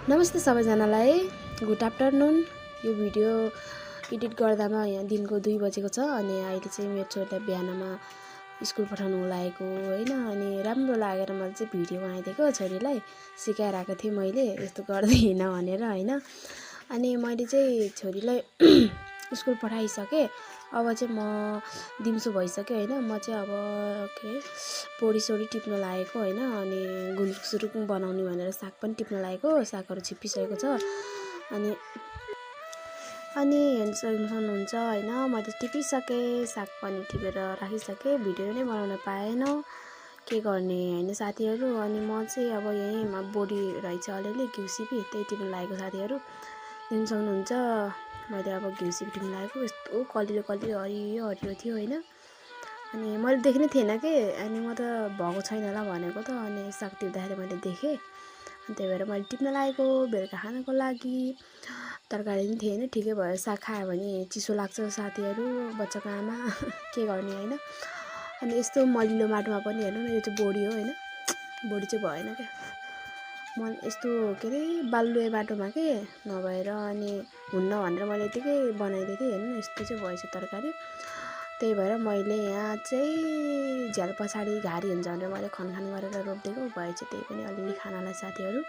नमस्ते सबैजनालाई, good afternoon. यो भिडियो एडिट गर्दामा यहाँ दिनको 2 बजेको छ अनि अहिले चाहिँ मेरो छोरीलाई बिहानमा स्कुल पठाउनु लागेको होइन। अनि राम्रो लागेर मैले चाहिँ भिडियो बनाइदिएको छोरीलाई सिकाइरहेको थिएँ मैले यस्तो गर्दै हिँड भनेर होइन। अनि मैले चाहिँ छोरीलाई स्कुल पठाइसकेँ। अब चाहिँ म दिउँसो भइसक्यो होइन। म चाहिँ अब के पोडी टिप्न लागेको होइन। अनि गुन्द्रुक बनाउने भनेर साग पनि टिप्न लागेको, सागहरू छिप्पिसकेको छ। अनि हेर्न सक्नुहुन्छ होइन, मैले टिपिसकेँ, साग पनि टिपेर राखिसकेँ। भिडियो नै बनाउन पाएन, के गर्ने होइन साथीहरू। अनि म चाहिँ अब यहीँ बोडी रहेछ अलिअलि घिउसिपी त्यही टिप्न लागेको साथीहरू देख्न सक्नुहुन्छ। मैले अब घिउसिपी टिप्न लागेको, यस्तो कलिलो हरियो थियो होइन। अनि मैले देख्नै थिएन कि, अनि म त भएको छैन होला भनेको त। अनि साग टिप्दाखेरि मैले देखेँ, अनि त्यही भएर मैले टिप्न लागेको बेलुका खानको लागि। तरकारी पनि थिएन, ठिकै भयो। साग खायो भने चिसो लाग्छ साथीहरू, बच्चाको आमा के गर्ने होइन। अनि यस्तो मलिलो माटोमा पनि हेर्नु न, यो चाहिँ बोडी हो होइन, बोडी चाहिँ भएन क्या। यस्तो के अरे बालुवा बाटोमा के नभएर अनि हुन्न भनेर मैले यतिकै बनाइदिएको थिएँ। हेर्नु न यस्तो चाहिँ भएछ तरकारी। त्यही भएर मैले यहाँ चाहिँ झ्याल पछाडि घारी हुन्छ भनेर मैले खनखान गरेर रोपिदिएको भएछ। त्यही पनि अलिअलि खानालाई साथीहरू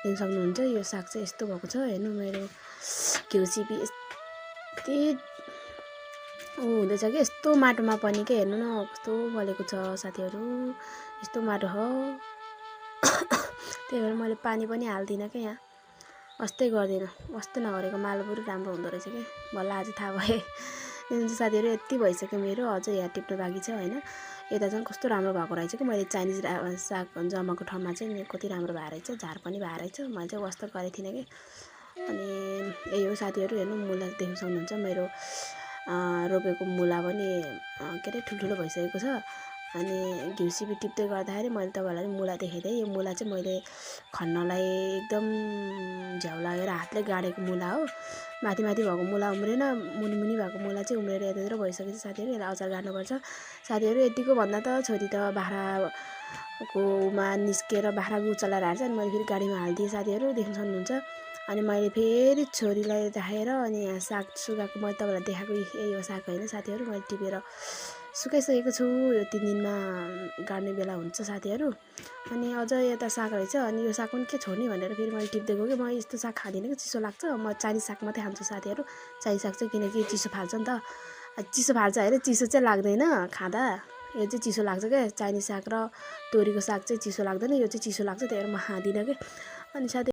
देख्न सक्नुहुन्छ। यो साग चाहिँ यस्तो भएको छ हेर्नु, मेरो घिउसिपी यस्तै हुँदैछ कि यस्तो माटोमा पनि के हेर्नु न कस्तो बलेको छ साथीहरू, यस्तो माटो हो। त्यही भएर मैले पानी पनि हाल्दिनँ क्या यहाँ, वास्तै गर्दिनँ। वास्तै नगरेको माल बरु राम्रो हुँदो रहेछ कि, बल्ल आज थाहा भए। साथीहरू यति भइसक्यो मेरो, अझ यहाँ टिप्नु बाँकी छ होइन। यता चाहिँ कस्तो राम्रो भएको रहेछ कि, मैले चाइनिज साग जमाएको ठाउँमा चाहिँ कति राम्रो भएको रहेछ, झार पनि भएको रहेछ। मैले चाहिँ वास्तै गरेको थिइनँ कि। अनि यही हो साथीहरू, हेर्नु मुला देख्न सक्नुहुन्छ। मेरो रोपेको मुला पनि के अरे ठुल्ठुलो भइसकेको छ। अनि घिउसिपी टिप्दै गर्दाखेरि मैले तपाईँहरूलाई मुला देखाइदिएँ। यो मुला चाहिँ मैले खन्नलाई एकदम झ्याउ लागेर हातले गाडेको मुला हो। माथि भएको मुला उम्रेन, मुनि भएको मुला चाहिँ उम्रेर यतातिर भइसकेको छ साथीहरू। यसलाई अचार गाड्नुपर्छ साथीहरू। यतिको भन्दा त छोरी त बाख्राकोमा निस्केर बाख्रा गुचलाएर हाल्छ। अनि मैले फेरि गाडीमा हालिदिएँ साथीहरू, देख्न सक्नुहुन्छ। अनि मैले फेरि छोरीलाई राखेर अनि यहाँ साग सुकाएको मैले तपाईँलाई देखाएको यही हो साग होइन साथीहरू। मैले टिपेर सुकाइसकेको छु, यो 3 दिनमा गाड्ने बेला हुन्छ साथीहरू। अनि अझ यता साग रहेछ, अनि यो साग पनि के छोड्ने भनेर फेरि मैले टिप्दिएको कि, म यस्तो साग खाँदिनँ कि, चिसो लाग्छ। म चाइनिज साग मात्रै खान्छु साथीहरू। चाइनिज साग चाहिँ किनकि चिसो फाल्छ नि त, चिसो फाल्छ होइन, चिसो चाहिँ लाग्दैन खाँदा। यो चाहिँ चिसो लाग्छ क्या, चाइनिज साग र तोरीको साग चाहिँ चिसो लाग्दैन, यो चाहिँ चिसो लाग्छ। त्यही भएर म खाँदिनँ कि। अनि साथी